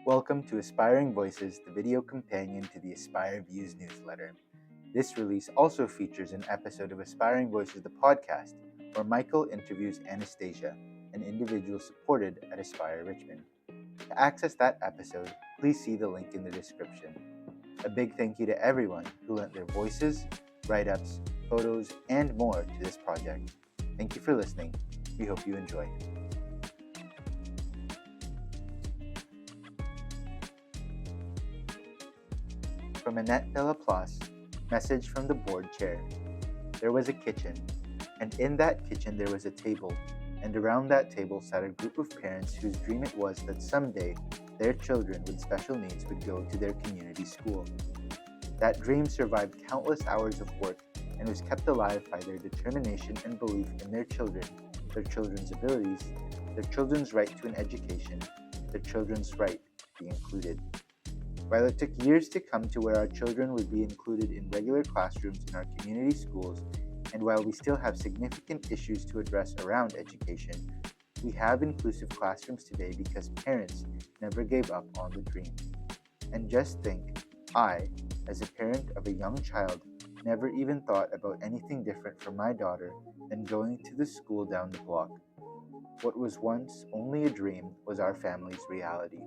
Welcome to Aspiring Voices, the video companion to the Aspire Views newsletter. This release also features an episode of Aspiring Voices, the podcast, where Michael interviews Anastasia, an individual supported at Aspire Richmond. To access that episode, please see the link in the description. A big thank you to everyone who lent their voices, write-ups, photos, and more to this project. Thank you for listening. We hope you enjoy. From Annette Delaplace, message from the board chair. There was a kitchen, and in that kitchen there was a table, and around that table sat a group of parents whose dream it was that someday their children with special needs would go to their community school. That dream survived countless hours of work and was kept alive by their determination and belief in their children, their children's abilities, their children's right to an education, their children's right to be included. While it took years to come to where our children would be included in regular classrooms in our community schools, and while we still have significant issues to address around education, we have inclusive classrooms today because parents never gave up on the dream. And just think, I, as a parent of a young child, never even thought about anything different for my daughter than going to the school down the block. What was once only a dream was our family's reality.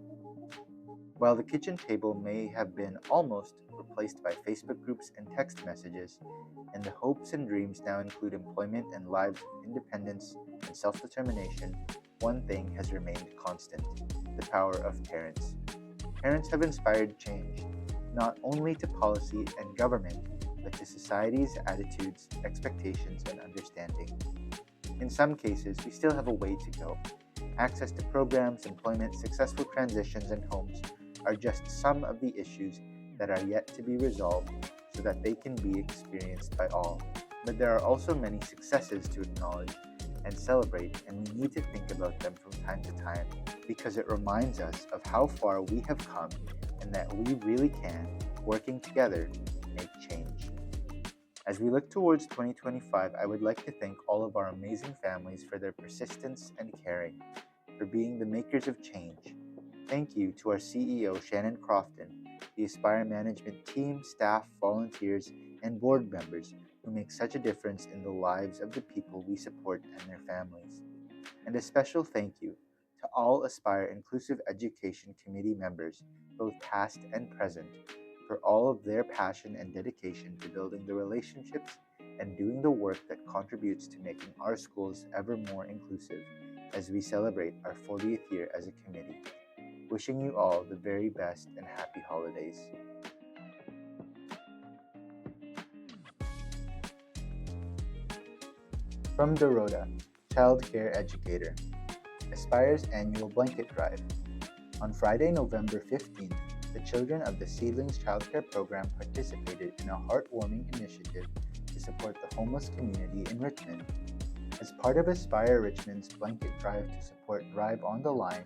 While the kitchen table may have been almost replaced by Facebook groups and text messages, and the hopes and dreams now include employment and lives of independence and self-determination, one thing has remained constant: the power of parents. Parents have inspired change, not only to policy and government, but to society's attitudes, expectations, and understanding. In some cases, we still have a way to go. Access to programs, employment, successful transitions, and homes are just some of the issues that are yet to be resolved so that they can be experienced by all. But there are also many successes to acknowledge and celebrate, and we need to think about them from time to time because it reminds us of how far we have come and that we really can, working together, make change. As we look towards 2025, I would like to thank all of our amazing families for their persistence and caring, for being the makers of change. Thank you to our CEO, Shannon Crofton, the Aspire management team, staff, volunteers, and board members who make such a difference in the lives of the people we support and their families. And a special thank you to all Aspire Inclusive Education Committee members, both past and present, for all of their passion and dedication to building the relationships and doing the work that contributes to making our schools ever more inclusive as we celebrate our 40th year as a committee. Wishing you all the very best and happy holidays. From Dorota, Child Care Educator, Aspire's annual blanket drive. On Friday, November 15th, the children of the Seedlings Child Care Program participated in a heartwarming initiative to support the homeless community in Richmond. As part of Aspire Richmond's blanket drive to support Drive on the Line,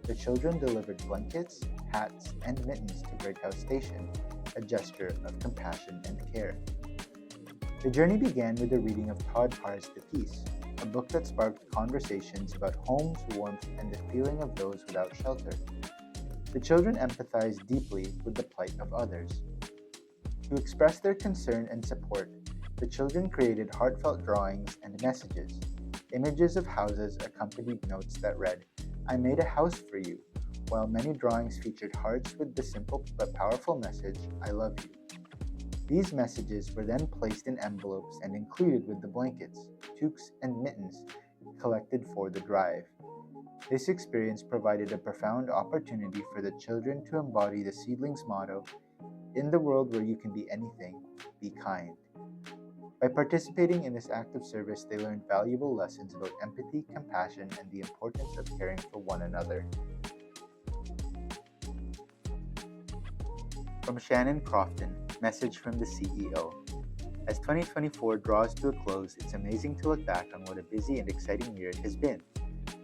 the children delivered blankets, hats, and mittens to Brick House Station, a gesture of compassion and care. The journey began with the reading of Todd Parr's The Peace, a book that sparked conversations about home's warmth and the feeling of those without shelter. The children empathized deeply with the plight of others. To express their concern and support, the children created heartfelt drawings and messages. Images of houses accompanied notes that read, "I made a house for you," while many drawings featured hearts with the simple but powerful message, "I love you." These messages were then placed in envelopes and included with the blankets, toques, and mittens collected for the drive. This experience provided a profound opportunity for the children to embody the Seedlings motto, "In the world where you can be anything, be kind." By participating in this act of service, they learned valuable lessons about empathy, compassion, and the importance of caring for one another. From Shannon Crofton, message from the CEO. As 2024 draws to a close, it's amazing to look back on what a busy and exciting year it has been.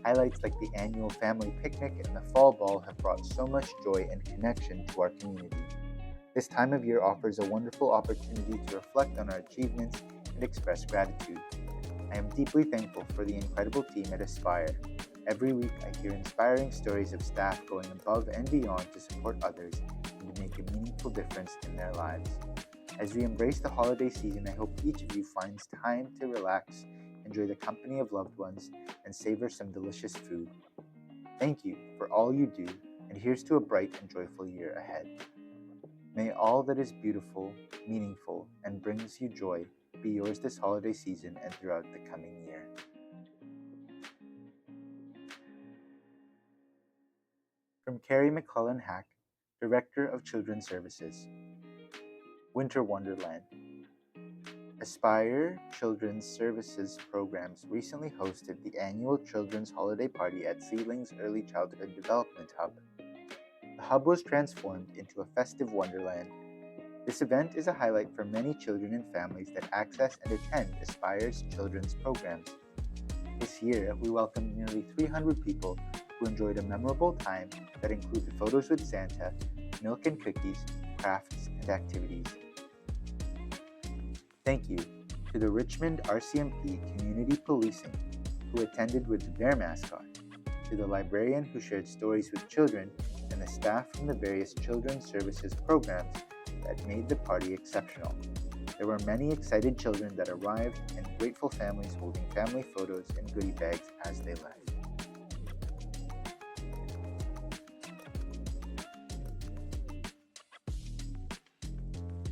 Highlights like the annual family picnic and the fall ball have brought so much joy and connection to our community. This time of year offers a wonderful opportunity to reflect on our achievements and express gratitude. I am deeply thankful for the incredible team at Aspire. Every week, I hear inspiring stories of staff going above and beyond to support others and to make a meaningful difference in their lives. As we embrace the holiday season, I hope each of you finds time to relax, enjoy the company of loved ones, and savor some delicious food. Thank you for all you do, and here's to a bright and joyful year ahead. May all that is beautiful, meaningful, and brings you joy be yours this holiday season and throughout the coming year. From Carrie McClellan Hack, Director of Children's Services. Winter Wonderland. Aspire Children's Services Programs recently hosted the annual Children's Holiday Party at Seedling's Early Childhood Development Hub. The hub was transformed into a festive wonderland. This event is a highlight for many children and families that access and attend Aspire's children's programs. This year, we welcomed nearly 300 people who enjoyed a memorable time that included photos with Santa, milk and cookies, crafts, and activities. Thank you to the Richmond RCMP Community Policing, who attended with their mascot, to the librarian who shared stories with children, and the staff from the various children's services programs that made the party exceptional. There were many excited children that arrived and grateful families holding family photos and goodie bags as they left.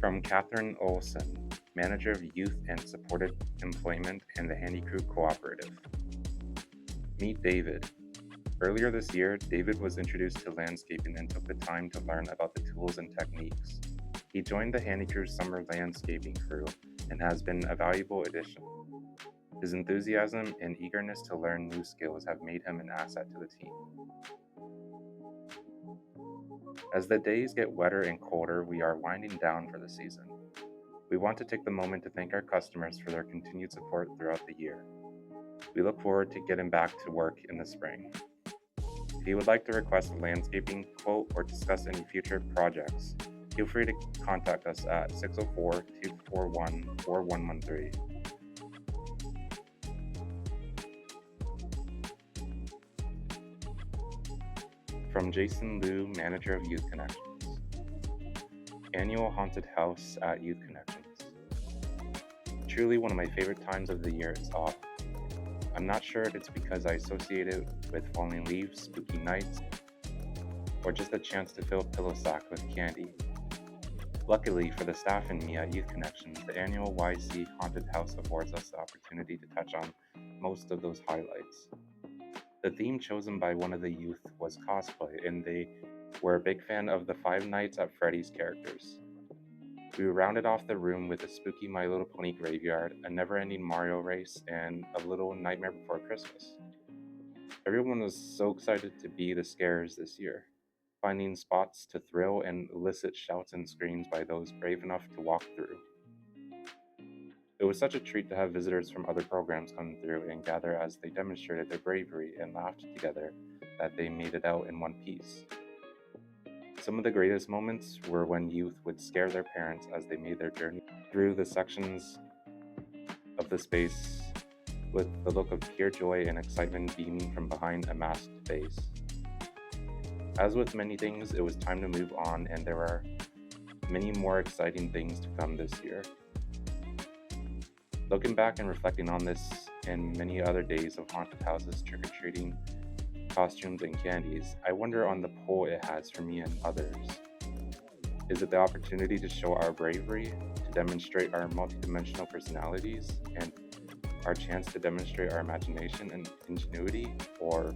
From Catherine Olson, Manager of Youth and Supported Employment and the Handy Crew Cooperative. Meet David. Earlier this year, David was introduced to landscaping and took the time to learn about the tools and techniques. He joined the Handy Crew's summer landscaping crew and has been a valuable addition. His enthusiasm and eagerness to learn new skills have made him an asset to the team. As the days get wetter and colder, we are winding down for the season. We want to take the moment to thank our customers for their continued support throughout the year. We look forward to getting back to work in the spring. If you would like to request a landscaping quote or discuss any future projects, feel free to contact us at 604-241-4113. From Jason Liu, Manager of Youth Connections. Annual Haunted House at Youth Connections. Truly one of my favorite times of the year is autumn. I'm not sure if it's because I associate it with falling leaves, spooky nights, or just a chance to fill a pillow sack with candy. Luckily for the staff and me at Youth Connections, the annual YC Haunted House affords us the opportunity to touch on most of those highlights. The theme chosen by one of the youth was cosplay, and they were a big fan of the Five Nights at Freddy's characters. We rounded off the room with a spooky My Little Pony graveyard, a never-ending Mario race, and a little Nightmare Before Christmas. Everyone was so excited to be the scares this year, finding spots to thrill and elicit shouts and screams by those brave enough to walk through. It was such a treat to have visitors from other programs come through and gather as they demonstrated their bravery and laughed together that they made it out in one piece. Some of the greatest moments were when youth would scare their parents as they made their journey through the sections of the space with the look of pure joy and excitement beaming from behind a masked face. As with many things, it was time to move on, and there are many more exciting things to come this year. Looking back and reflecting on this and many other days of haunted houses, trick-or-treating, costumes, and candies, I wonder on the pull it has for me and others. Is it the opportunity to show our bravery, to demonstrate our multidimensional personalities, and our chance to demonstrate our imagination and ingenuity? Or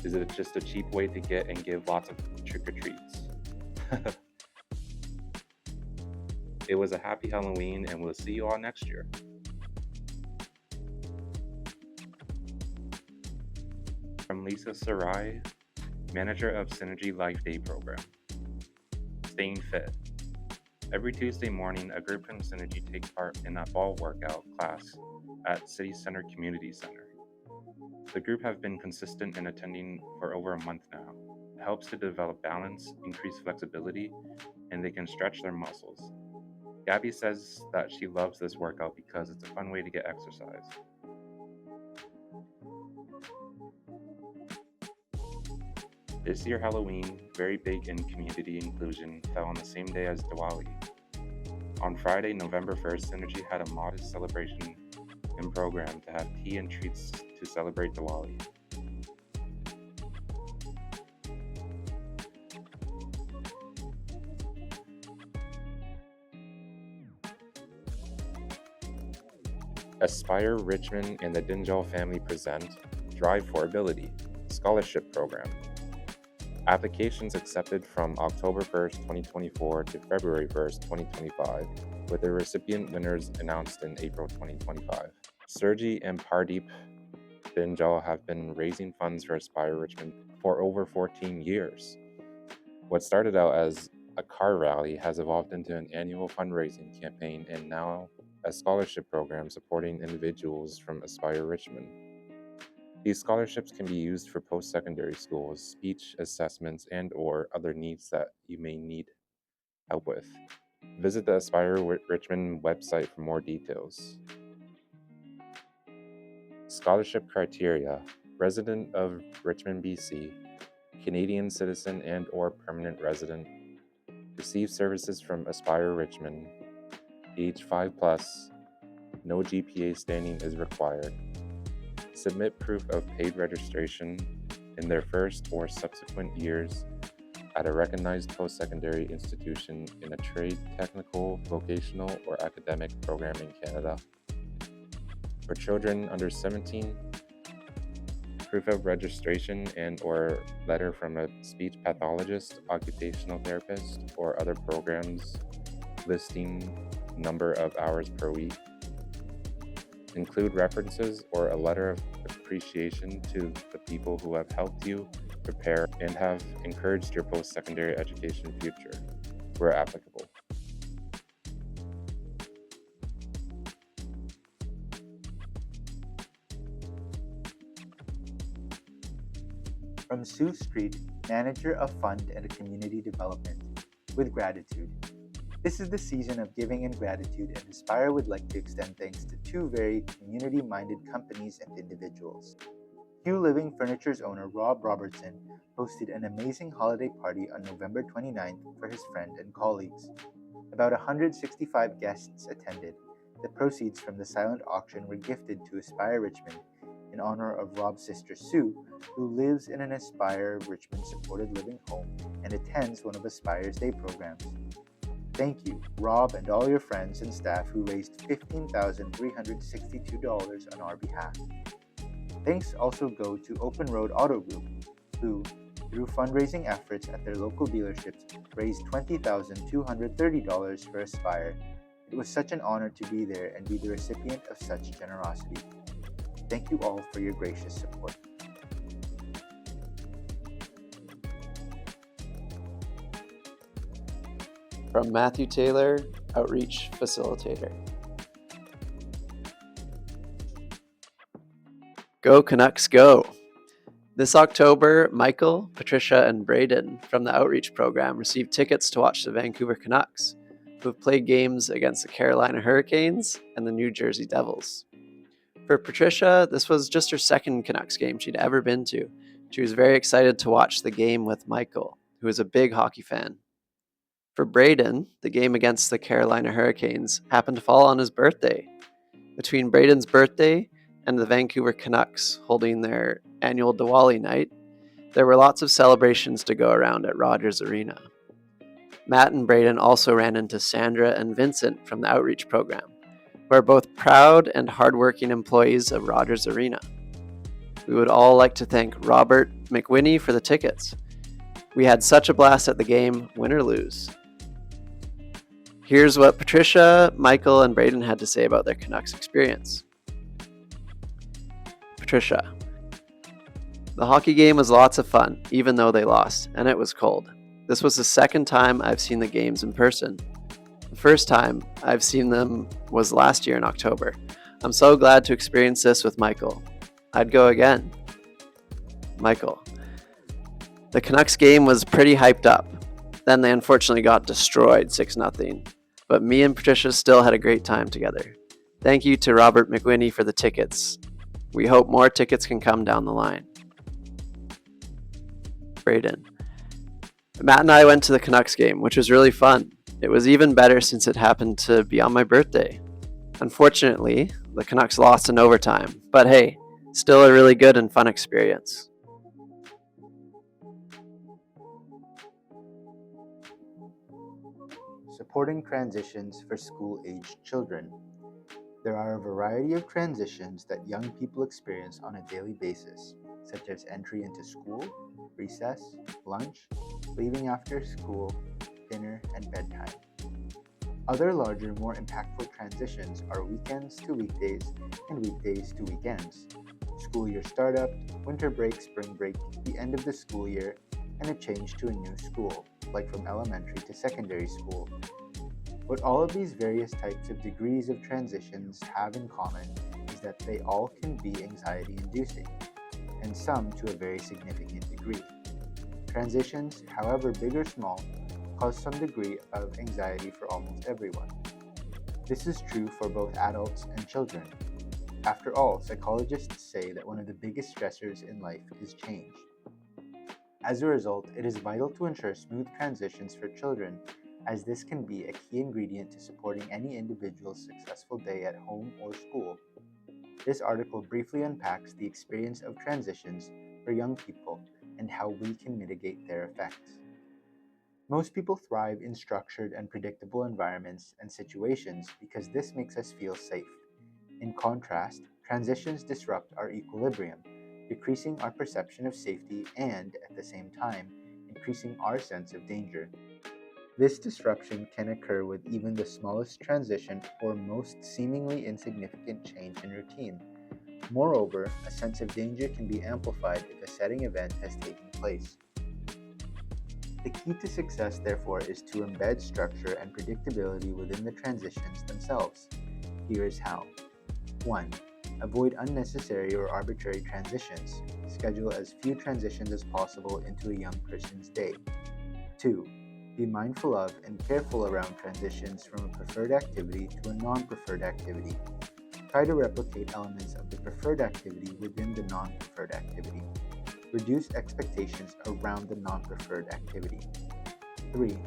is it just a cheap way to get and give lots of trick-or-treats? It was a happy Halloween, and we'll see you all next year. From Lisa Sarai, Manager of Synergy Life Day Program. Staying fit. Every Tuesday morning, a group from Synergy takes part in a ball workout class at City Center Community Center. The group have been consistent in attending for over a month now. It helps to develop balance, increase flexibility, and they can stretch their muscles. Gabby says that she loves this workout because it's a fun way to get exercise. This year Halloween, very big in community inclusion, fell on the same day as Diwali. On Friday, November 1st, Synergy had a modest celebration in program to have tea and treats to celebrate Diwali. Aspire Richmond and the Dinjal family present Drive for Ability Scholarship Program. Applications accepted from October 1st, 2024 to February 1st, 2025, with the recipient winners announced in April 2025. Sergi and Pardeep Dinjal have been raising funds for Aspire Richmond for over 14 years. What started out as a car rally has evolved into an annual fundraising campaign and now a scholarship program supporting individuals from Aspire Richmond. These scholarships can be used for post-secondary schools, speech assessments, and/or other needs that you may need help with. Visit the Aspire Richmond website for more details. Scholarship criteria: resident of Richmond, BC, Canadian citizen and/or permanent resident, receive services from Aspire Richmond, age 5+, no GPA standing is required. Submit proof of paid registration in their first or subsequent years at a recognized post-secondary institution in a trade, technical, vocational, or academic program in Canada. For children under 17, proof of registration and/or letter from a speech pathologist, occupational therapist, or other programs listing number of hours per week. Include references or a letter of appreciation to the people who have helped you prepare and have encouraged your post-secondary education future, where applicable. From Sue Street, Manager of Fund and Community Development, with gratitude. This is the season of giving and gratitude, and Aspire would like to extend thanks to two very community-minded companies and individuals. Hugh Living Furniture's owner Rob Robertson hosted an amazing holiday party on November 29th for his friend and colleagues. About 165 guests attended. The proceeds from the silent auction were gifted to Aspire Richmond in honor of Rob's sister Sue, who lives in an Aspire Richmond supported living home and attends one of Aspire's day programs. Thank you, Rob, and all your friends and staff who raised $15,362 on our behalf. Thanks also go to Open Road Auto Group, who, through fundraising efforts at their local dealerships, raised $20,230 for Aspire. It was such an honor to be there and be the recipient of such generosity. Thank you all for your gracious support. From Matthew Taylor, Outreach Facilitator. Go Canucks Go! This October, Michael, Patricia, and Braden from the Outreach program received tickets to watch the Vancouver Canucks, who have played games against the Carolina Hurricanes and the New Jersey Devils. For Patricia, this was just her second Canucks game she'd ever been to. She was very excited to watch the game with Michael, who is a big hockey fan. For Braden, the game against the Carolina Hurricanes happened to fall on his birthday. Between Braden's birthday and the Vancouver Canucks holding their annual Diwali night, there were lots of celebrations to go around at Rogers Arena. Matt and Braden also ran into Sandra and Vincent from the Outreach program, who are both proud and hardworking employees of Rogers Arena. We would all like to thank Robert McWhinney for the tickets. We had such a blast at the game, win or lose. Here's what Patricia, Michael, and Braden had to say about their Canucks experience. Patricia: the hockey game was lots of fun, even though they lost, and it was cold. This was the second time I've seen the games in person. The first time I've seen them was last year in October. I'm so glad to experience this with Michael. I'd go again. Michael: the Canucks game was pretty hyped up. Then they unfortunately got destroyed 6-0. But me and Patricia still had a great time together. Thank you to Robert McWhinney for the tickets. We hope more tickets can come down the line. Braden. Matt and I went to the Canucks game, which was really fun. It was even better since it happened to be on my birthday. Unfortunately, the Canucks lost in overtime, but hey, still a really good and fun experience. Supporting transitions for school-aged children. There are a variety of transitions that young people experience on a daily basis, such as entry into school, recess, lunch, leaving after school, dinner, and bedtime. Other larger, more impactful transitions are weekends to weekdays and weekdays to weekends, school year startup, winter break, spring break, the end of the school year, and a change to a new school, like from elementary to secondary school. What all of these various types of degrees of transitions have in common is that they all can be anxiety-inducing, and some to a very significant degree. Transitions, however big or small, cause some degree of anxiety for almost everyone. This is true for both adults and children. After all, psychologists say that one of the biggest stressors in life is change. As a result, it is vital to ensure smooth transitions for children, as this can be a key ingredient to supporting any individual's successful day at home or school. This article briefly unpacks the experience of transitions for young people and how we can mitigate their effects. Most people thrive in structured and predictable environments and situations because this makes us feel safe. In contrast, transitions disrupt our equilibrium, decreasing our perception of safety and, at the same time, increasing our sense of danger. This disruption can occur with even the smallest transition or most seemingly insignificant change in routine. Moreover, a sense of danger can be amplified if a setting event has taken place. The key to success, therefore, is to embed structure and predictability within the transitions themselves. Here is how. 1. Avoid unnecessary or arbitrary transitions. Schedule as few transitions as possible into a young person's day. 2. Be mindful of and careful around transitions from a preferred activity to a non-preferred activity. Try to replicate elements of the preferred activity within the non-preferred activity. Reduce expectations around the non-preferred activity. 3.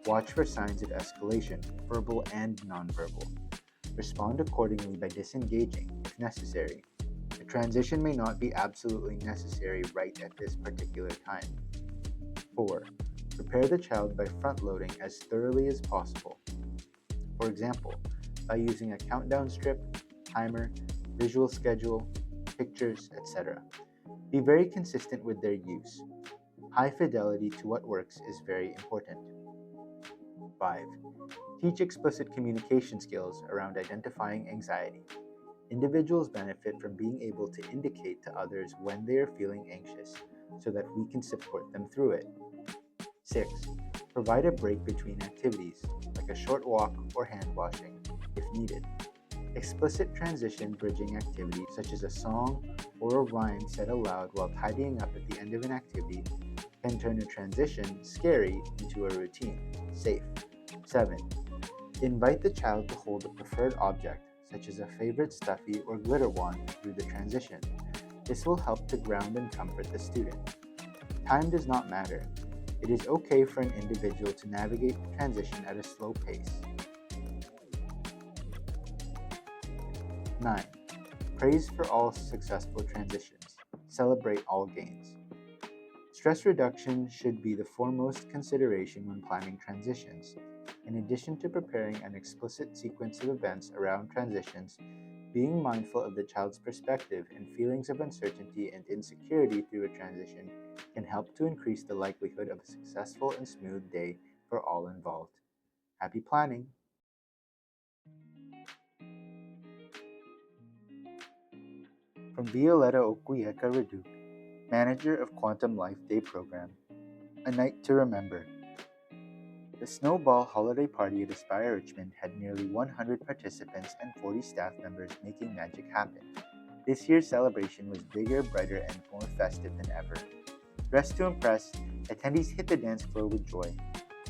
Watch for signs of escalation, verbal and nonverbal. Respond accordingly by disengaging, if necessary. The transition may not be absolutely necessary right at this particular time. 4. Prepare the child by front-loading as thoroughly as possible. For example, by using a countdown strip, timer, visual schedule, pictures, etc. Be very consistent with their use. High fidelity to what works is very important. 5. Teach explicit communication skills around identifying anxiety. Individuals benefit from being able to indicate to others when they are feeling anxious so that we can support them through it. 6. Provide a break between activities, like a short walk or hand washing, if needed. Explicit transition bridging activities such as a song or a rhyme said aloud while tidying up at the end of an activity can turn a transition, scary, into a routine, safe. 7. Invite the child to hold a preferred object, such as a favorite stuffy or glitter wand, through the transition. This will help to ground and comfort the student. Time does not matter. It is okay for an individual to navigate the transition at a slow pace. 9. Praise for all successful transitions. Celebrate all gains. Stress reduction should be the foremost consideration when planning transitions. In addition to preparing an explicit sequence of events around transitions, being mindful of the child's perspective and feelings of uncertainty and insecurity through a transition can help to increase the likelihood of a successful and smooth day for all involved. Happy planning! From Violetta Okuyeka Reduc, Manager of Quantum Life Day Program, A Night to Remember. The Snowball Holiday Party at Aspire Richmond had nearly 100 participants and 40 staff members making magic happen. This year's celebration was bigger, brighter, and more festive than ever. Dressed to impress, attendees hit the dance floor with joy.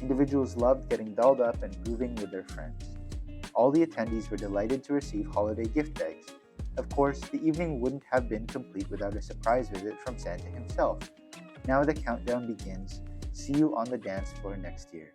Individuals loved getting dolled up and grooving with their friends. All the attendees were delighted to receive holiday gift bags. Of course, the evening wouldn't have been complete without a surprise visit from Santa himself. Now the countdown begins. See you on the dance floor next year.